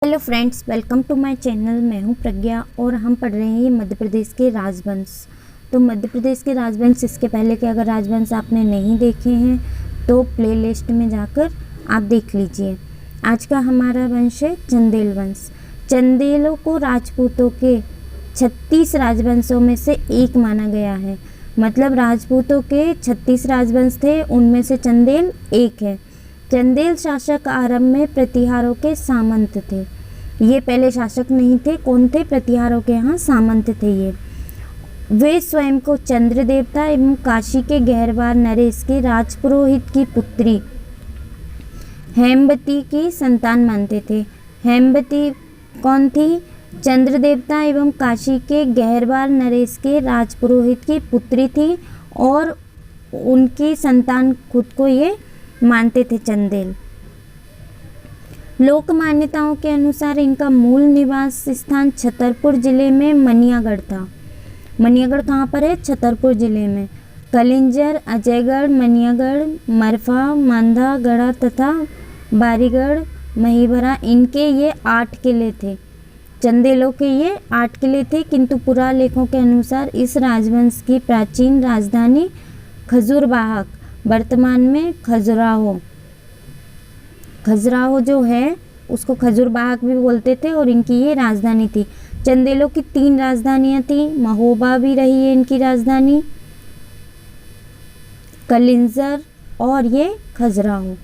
Hello friends, welcome to my channel. मैं हूं प्रज्ञा और हम पढ़ रहे हैं मध्य प्रदेश के राजवंश। तो मध्य प्रदेश के राजवंश, इसके पहले के अगर राजवंश आपने नहीं देखे हैं तो प्लेलिस्ट में जाकर आप देख लीजिए। आज का हमारा वंश है चंदेल वंश। चंदेलों को राजपूतों के 36 राजवंशों में से एक माना गया है। मतलब राजपूतों के 36 राजवंश थे, उनमें से चंदेल एक है। चंदेल शासक आरंभ में प्रतिहारों के सामंत थे। ये पहले शासक नहीं थे। कौन थे? प्रतिहारों के यहाँ सामंत थे ये। वे स्वयं को चंद्र देवता एवं काशी के गहरवार नरेश के राजपुरोहित की पुत्री हेमवती की संतान मानते थे। हेमवती कौन थी? चंद्र देवता एवं काशी के गहरवार नरेश के राजपुरोहित की पुत्री थी और उनकी संतान खुद को ये मानते थे चंदेल। लोक मान्यताओं के अनुसार इनका मूल निवास स्थान छतरपुर जिले में मनियागढ़ था। मनियागढ़ कहाँ पर है? छतरपुर जिले में। कलिंजर, अजयगढ़, मनियागढ़, मरफा, मांधा, गढ़ा तथा बारीगढ़, महीभरा, इनके ये 8 किले थे। चंदेलों के ये 8 किले थे। किंतु पुरालेखों के अनुसार इस राजवंश की प्राचीन राजधानी खजुरबाग, वर्तमान में खजुराहो जो है उसको खजुरबाग भी बोलते थे और इनकी ये राजधानी थी। चंदेलों की 3 राजधानियां थी। महोबा भी रही है इनकी राजधानी, कलिंजर और ये खजुराहो।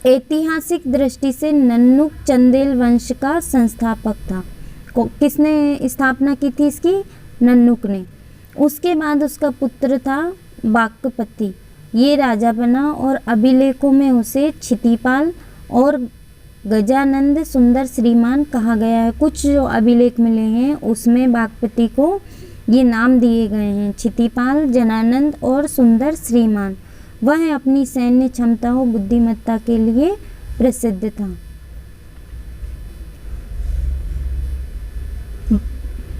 ऐतिहासिक दृष्टि से नन्नुक चंदेल वंश का संस्थापक था। किसने स्थापना की थी इसकी? नन्नुक ने। उसके बाद उसका पुत्र था बाकपति, ये राजा बना और अभिलेखों में उसे क्षितिपाल और गजानंद सुंदर श्रीमान कहा गया है। कुछ जो अभिलेख मिले हैं उसमें बाकपति को ये नाम दिए गए हैं, क्षितिपाल, जनानंद और सुंदर श्रीमान। वह अपनी सैन्य क्षमता और बुद्धिमत्ता के लिए प्रसिद्ध था।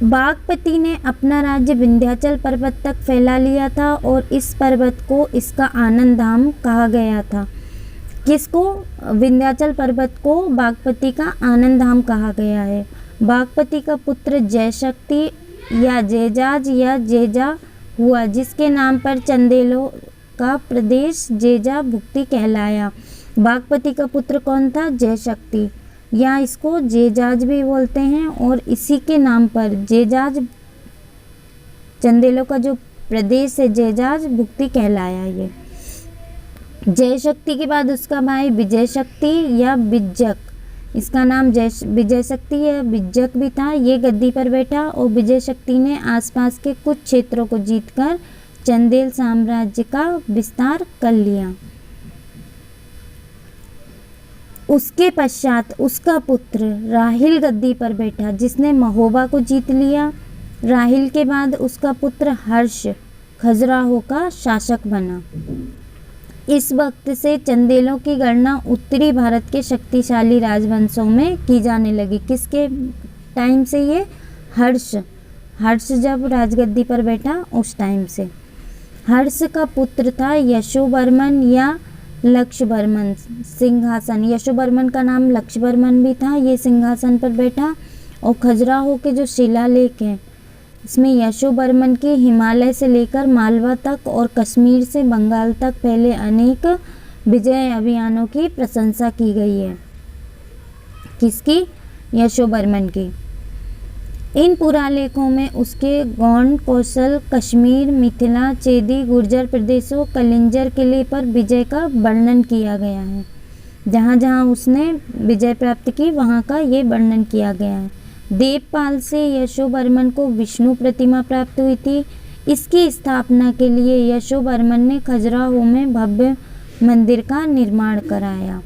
बागपति ने अपना राज्य विंध्याचल पर्वत तक फैला लिया था और इस पर्वत को इसका आनंद धाम कहा गया था। किसको? विंध्याचल पर्वत को बागपति का आनंद धाम कहा गया है। बागपति का पुत्र जयशक्ति या जयजाज या जेजा हुआ, जिसके नाम पर चंदेलों का प्रदेश जेजा भुक्ति कहलाया। बागपति का पुत्र कौन था? जयशक्ति, या इसको जेजाज भी बोलते हैं और इसी के नाम पर जेजाज, चंदेलों का जो प्रदेश है जेजाज भुक्ति कहलाया ये। जयशक्ति के बाद उसका भाई विजय शक्ति या बिज्जक, इसका नाम विजय शक्ति या बिज्जक भी था। ये गद्दी पर बैठा और विजय शक्ति ने आसपास के कुछ क्षेत्रों को जीतकर चंदेल साम्राज्य का विस्तार कर लिया। उसके पश्चात उसका पुत्र राहिल गद्दी पर बैठा, जिसने महोबा को जीत लिया। राहिल के बाद उसका पुत्र हर्ष खजुराहो का शासक बना। इस वक्त से चंदेलों की गणना उत्तरी भारत के शक्तिशाली राजवंशों में की जाने लगी। किसके टाइम से? ये हर्ष जब राजगद्दी पर बैठा उस टाइम से। हर्ष का पुत्र था यशोवर्मन या लक्ष्यवर्मन। सिंहासन, यशोवर्मन का नाम लक्ष्यवर्मन भी था। ये सिंहासन पर बैठा और खजुराहो के जो शिलालेख हैं इसमें यशोवर्मन के हिमालय से लेकर मालवा तक और कश्मीर से बंगाल तक फैले अनेक विजय अभियानों की प्रशंसा की गई है। किसकी? यशोवर्मन की। इन पुरालेखों में उसके गौंड, कौशल, कश्मीर, मिथिला, चेदी, गुर्जर प्रदेशों, कलिंजर किले पर विजय का वर्णन किया गया है। जहाँ जहाँ उसने विजय प्राप्त की वहाँ का ये वर्णन किया गया है। देवपाल से यशोवर्मन को विष्णु प्रतिमा प्राप्त हुई थी। इसकी स्थापना के लिए यशोवर्मन ने खजुराहो में भव्य मंदिर का निर्माण कराया।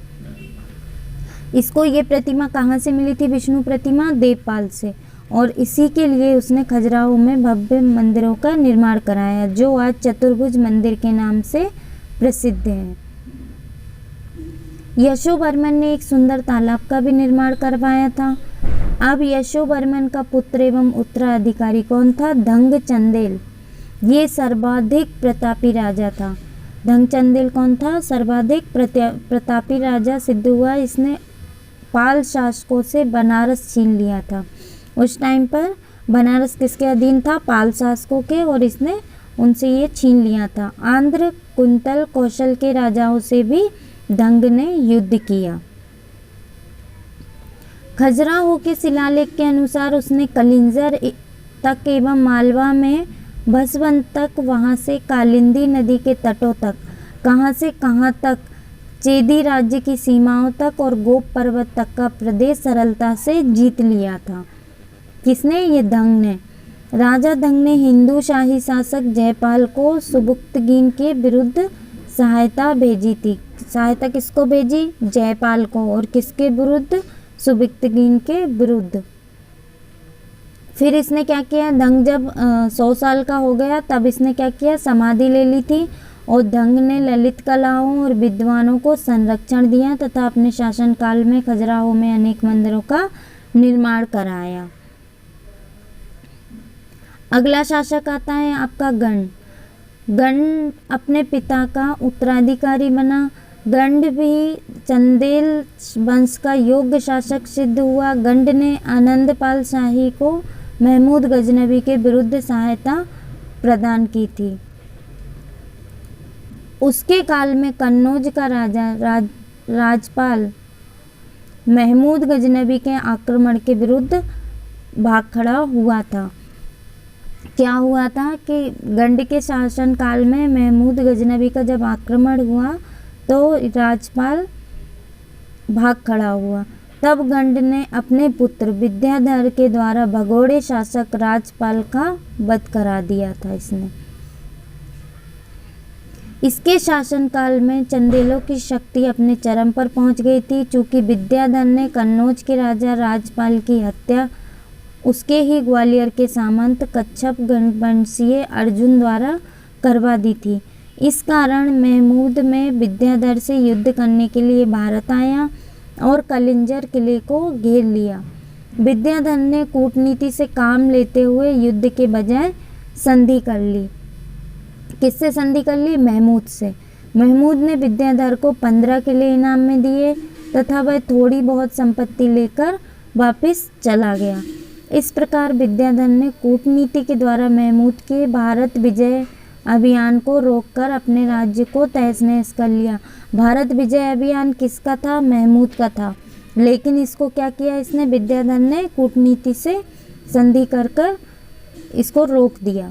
इसको ये प्रतिमा कहाँ से मिली थी? विष्णु प्रतिमा देवपाल से, और इसी के लिए उसने खजुराहो में भव्य मंदिरों का निर्माण कराया, जो आज चतुर्भुज मंदिर के नाम से प्रसिद्ध है। यशोवर्मन ने एक सुंदर तालाब का भी निर्माण करवाया था। अब यशोवर्मन का पुत्र एवं उत्तराधिकारी कौन था? धंग चंदेल। ये सर्वाधिक प्रतापी राजा था। धंग चंदेल कौन था? सर्वाधिक प्रतापी राजा सिद्ध हुआ। इसने पाल शासकों से बनारस छीन लिया था। उस टाइम पर बनारस किसके अधीन था? पाल शासकों के, और इसने उनसे ये छीन लिया था। आंध्र, कुंतल, कौशल के राजाओं से भी धंग ने युद्ध किया। खजुराहो के शिलालेख के अनुसार उसने कलिंजर तक एवं मालवा में भसवंत तक, वहाँ से कालिंदी नदी के तटों तक, कहाँ से कहाँ तक, चेदी राज्य की सीमाओं तक और गोप पर्वत तक का प्रदेश सरलता से जीत लिया था। किसने? ये धंग ने। राजा धंग ने हिंदू शाही शासक जयपाल को सुबुक्तगीन के विरुद्ध सहायता भेजी थी। सहायता किसको भेजी? जयपाल को। और किसके विरुद्ध? सुबुक्तगीन के विरुद्ध। फिर इसने क्या किया? धंग जब 100 साल का हो गया तब इसने क्या किया? समाधि ले ली थी, और धंग ने ललित कलाओं और विद्वानों को संरक्षण दिया तथा अपने शासनकाल में खजुराहो में अनेक मंदिरों का निर्माण कराया। अगला शासक आता है आपका गंड। गंड अपने पिता का उत्तराधिकारी बना। गंड भी चंदेल वंश का योग्य शासक सिद्ध हुआ। गंड ने आनंदपाल शाही को महमूद गजनबी के विरुद्ध सहायता प्रदान की थी। उसके काल में कन्नौज का राजपाल महमूद गजनबी के आक्रमण के विरुद्ध भाग खड़ा हुआ था। क्या हुआ था कि गंड के शासन काल में महमूद गजनबी का जब आक्रमण हुआ तो राजपाल भाग खड़ा हुआ। तब गंड ने अपने पुत्र विद्याधर के द्वारा भगोड़े शासक राजपाल का वध करा दिया था इसने। इसके शासनकाल में चंदेलों की शक्ति अपने चरम पर पहुंच गई थी। चूंकि विद्याधर ने कन्नौज के राजा राजपाल की हत्या उसके ही ग्वालियर के सामंत कच्छप गणवंशीय अर्जुन द्वारा करवा दी थी। इस कारण महमूद में विद्याधर से युद्ध करने के लिए भारत आया और कलिंजर किले को घेर लिया। विद्याधर ने कूटनीति से काम लेते हुए युद्ध के बजाय संधि कर ली। किससे संधि कर ली? महमूद से। महमूद ने विद्याधर को 15 किले इनाम में दिए तथा वह थोड़ी बहुत संपत्ति लेकर वापस चला गया। इस प्रकार विद्याधर ने कूटनीति के द्वारा महमूद के भारत विजय अभियान को रोककर अपने राज्य को तहस नहस कर लिया। भारत विजय अभियान किसका था? महमूद का था। लेकिन इसको क्या किया इसने? विद्याधर ने कूटनीति से संधि कर इसको रोक दिया।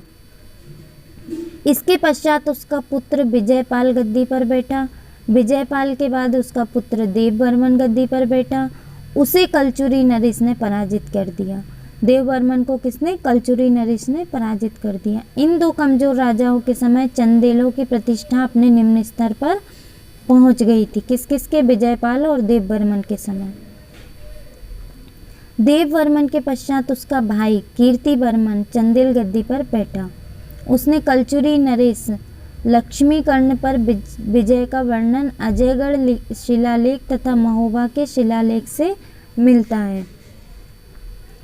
इसके पश्चात उसका पुत्र विजयपाल गद्दी पर बैठा। विजयपाल के बाद उसका पुत्र देववर्मन गद्दी पर बैठा। उसे कलचुरी नरेश ने पराजित कर दिया। देववर्मन को किसने? कलचुरी नरेश ने पराजित कर दिया। इन दो कमजोर राजाओं के समय चंदेलों की प्रतिष्ठा अपने निम्न स्तर पर पहुंच गई थी। किस किस के? विजयपाल और देववर्मन के समय। देववर्मन के पश्चात उसका भाई कीर्तिवर्मन चंदेल गद्दी पर बैठा। उसने कलचुरी नरेश लक्ष्मीकर्ण पर विजय का वर्णन अजयगढ़ शिलालेख तथा महोबा के शिलालेख से मिलता है।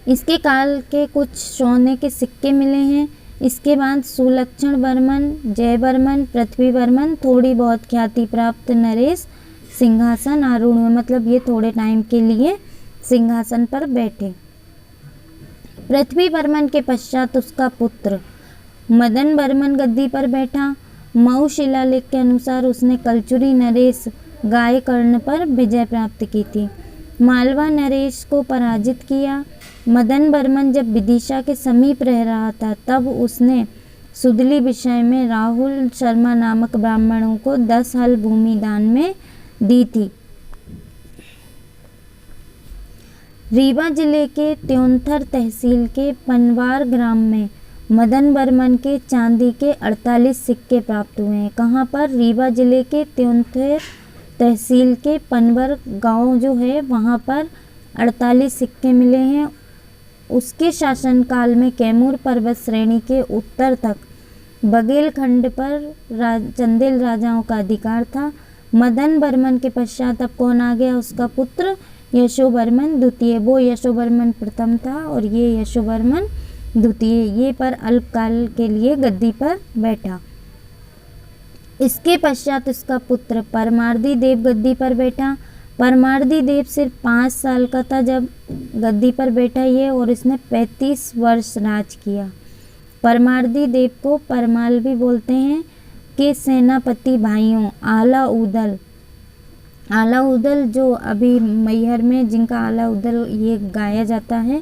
इसके काल के कुछ सोने के सिक्के मिले हैं। इसके बाद सुलक्षण वर्मन, जयवर्मन, पृथ्वीवर्मन थोड़ी बहुत ख्याति प्राप्त नरेश सिंहासन आरूढ़ हुए, मतलब ये थोड़े टाइम के लिए सिंहासन पर बैठे। पृथ्वीवर्मन के पश्चात उसका पुत्र मदन वर्मन गद्दी पर बैठा। मऊ शिलालेख के अनुसार उसने कलचुरी नरेश गायकर्ण पर विजय प्राप्त की थी। मालवा नरेश को पराजित किया। मदन वर्मन जब विदिशा के समीप रह रहा था तब उसने सुदली विषय में राहुल शर्मा नामक ब्राह्मणों को 10 हल भूमि दान में दी थी। रीवा जिले के त्योंथर तहसील के पनवार ग्राम में मदन वर्मन के चांदी के 48 सिक्के प्राप्त हुए हैं। कहाँ पर? रीवा जिले के त्योंथर तहसील के पनवर गांव जो है वहाँ पर 48 सिक्के मिले हैं। उसके शासनकाल में कैमूर पर्वत श्रेणी के उत्तर तक बघेलखंड पर चंदेल राजाओं का अधिकार था। मदन वर्मन के पश्चात अब कौन आ गया? उसका पुत्र यशोवर्मन द्वितीय। वो यशोवर्मन प्रथम था और ये यशोवर्मन द्वितीय। ये पर अल्पकाल के लिए गद्दी पर बैठा। इसके पश्चात उसका पुत्र परमार्दी देव गद्दी पर बैठा। परमार्दी देव सिर्फ 5 साल का था जब गद्दी पर बैठा ये, और इसने 35 वर्ष राज किया। परमार्दी देव को परमाल भी बोलते हैं कि सेनापति भाइयों आला उदल जो अभी मैहर में जिनका आला उदल ये गाया जाता है,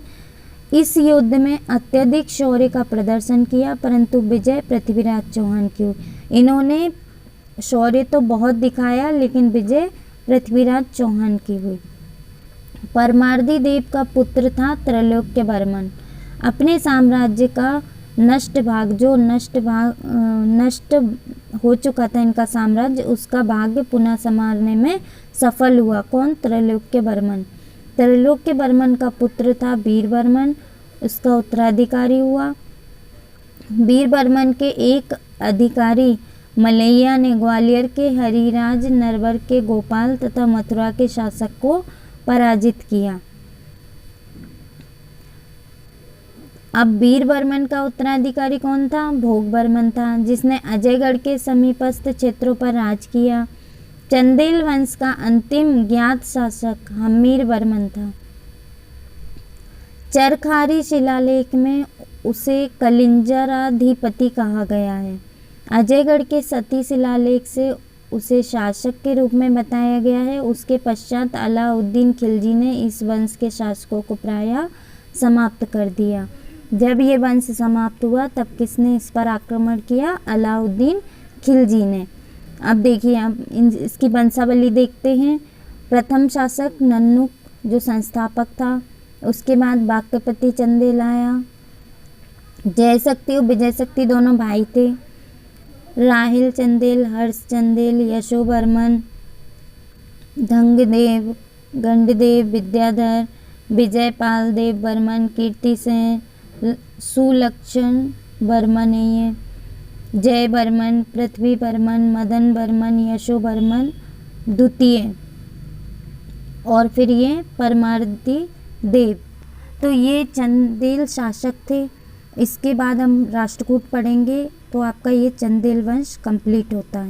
इस युद्ध में अत्यधिक शौर्य का प्रदर्शन किया, परंतु विजय पृथ्वीराज चौहान की हुई। इन्होंने शौर्य तो बहुत दिखाया लेकिन विजय पृथ्वीराज चौहान की हुई। परमार्दी देव का पुत्र था त्रैलोक्य वर्मन। अपने साम्राज्य का नष्ट हो चुका था इनका साम्राज्य, उसका भाग्य पुनः संवारने में सफल हुआ। कौन? त्रैलोक्य वर्मन। त्रैलोक्य वर्मन का पुत्र था वीर वर्मन, उसका उत्तराधिकारी हुआ। वीर वर्मन के एक अधिकारी मलैया ने ग्वालियर के हरिराज, नरवर के गोपाल तथा मथुरा के शासक को पराजित किया। अब वीर वर्मन का उत्तराधिकारी कौन था? भोग वर्मन था, जिसने अजयगढ़ के समीपस्थ क्षेत्रों पर राज किया। चंदेल वंश का अंतिम ज्ञात शासक हम्मीर वर्मन था। चरखारी शिलालेख में उसे कलिंजराधिपति कहा गया है। अजयगढ़ के सती शिलालेख से उसे शासक के रूप में बताया गया है। उसके पश्चात अलाउद्दीन खिलजी ने इस वंश के शासकों को प्रायः समाप्त कर दिया। जब ये वंश समाप्त हुआ तब किसने इस पर आक्रमण किया? अलाउद्दीन खिलजी ने। अब देखिए, अब इसकी वंशावली देखते हैं। प्रथम शासक नन्नुक जो संस्थापक था, उसके बाद बाक्यपति चंदेल आया। जयशक्ति और विजयशक्ति दोनों भाई थे। राहिल चंदेल, हर्ष चंदेल, यशोवर्मन, धंगदेव, गंडदेव, विद्याधर, विजयपाल देव वर्मन, कीर्तिसेन, सुलक्षण वर्मन है ये, जय वर्मन, पृथ्वी वर्मन, मदन वर्मन, यशोवर्मन द्वितीय, और फिर ये परमार्दी देव। तो ये चंदेल शासक थे। इसके बाद हम राष्ट्रकूट पढ़ेंगे तो आपका ये चंदेल वंश कंप्लीट होता है।